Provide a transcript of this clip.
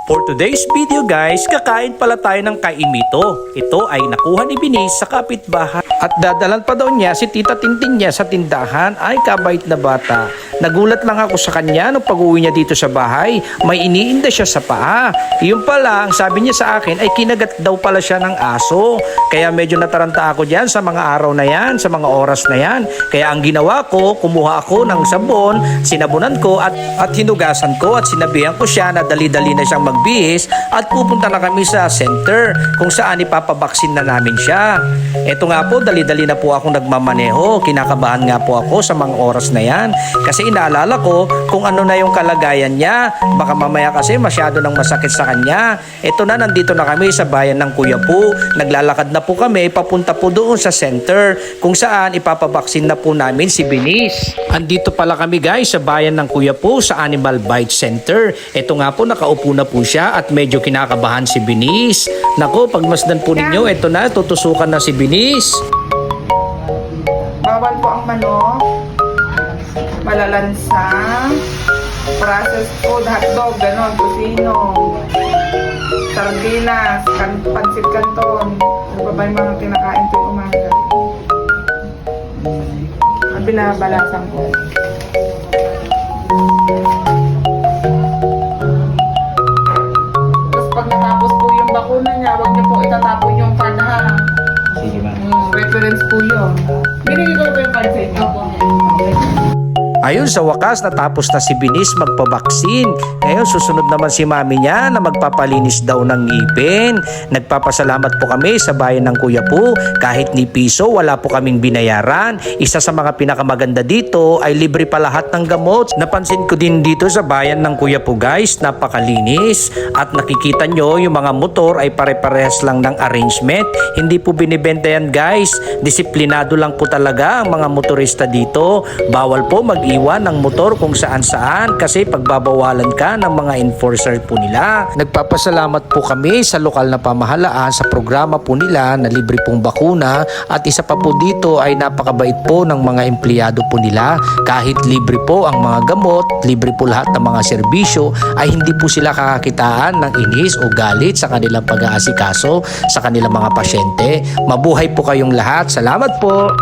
For today's video guys, kakain pala tayo ng kaimito. Ito ay nakuha ni Binis sa kapitbahay. At dadalan pa daw niya si Tita Tintin niya sa tindahan. Ay, kabait na bata. Nagulat lang ako sa kanya nung pag-uwi niya dito sa bahay. May iniinda siya sa paa. Yung pala, ang sabi niya sa akin ay kinagat daw pala siya ng aso. Kaya medyo nataranta ako dyan sa mga araw na yan, sa mga oras na yan. Kaya ang ginawa ko, kumuha ako ng sabon, sinabunan ko at hinugasan ko at sinabihan ko siya na dali-dali na siyang magbihis at pupunta na kami sa center kung saan ipapabaksin na namin siya. Eto nga po, dali-dali na po akong nagmamaneho. Kinakabahan nga po ako sa mga oras na yan kasi inaalala ko kung ano na yung kalagayan niya. Baka mamaya kasi masyado nang masakit sa kanya. Eto na, nandito na kami sa bayan ng Kuya Po. Naglalakad na po kami papunta po doon sa center kung saan ipapabaksin na po namin si Binis. Andito pala kami guys sa bayan ng Kuya Po sa Animal Bite Center. Eto nga po, nakaupo na po siya at medyo kinakabahan si Binis. Nako, pagmasdan po ninyo, eto na, tutusukan na si Binis. Bawal po ang manok, malalansa, processed food, hotdog, ganon, tusino, sardinas, pansit canton. Ano ba yung mga kinakain ko yung umaga? Ang binabalasan ko. Tapos pag natapos po yung bakuna niya, huwag niyo po itatapon yung card ha. Sige ba? Reference po yun. Binili ko po yung card sa inyo. Okay. Ayun, sa wakas natapos na si Binis magpabaksin. Ngayon susunod naman si mami niya na magpapalinis daw ng ngipin. Nagpapasalamat po kami sa bayan ng Kuya Po. Kahit ni piso wala po kaming binayaran. Isa sa mga pinakamaganda dito ay libre pa lahat ng gamot. Napansin ko din dito sa bayan ng Kuya Po guys, napakalinis. At nakikita nyo yung mga motor ay pare-parehas lang ng arrangement. Hindi po binibenta yan guys. Disiplinado lang po talaga ang mga motorista dito. Bawal po mag-iwan ng motor kung saan-saan kasi pagbabawalan ka ng mga enforcer po nila. Nagpapasalamat po kami sa lokal na pamahalaan sa programa po nila na libre pong bakuna at isa pa po dito ay napakabait po ng mga empleyado po nila. Kahit libre po ang mga gamot, libre po lahat ng mga serbisyo ay hindi po sila kakakitaan ng inis o galit sa kanilang pag-aasikaso sa kanilang mga pasyente. Mabuhay po kayong lahat. Salamat po!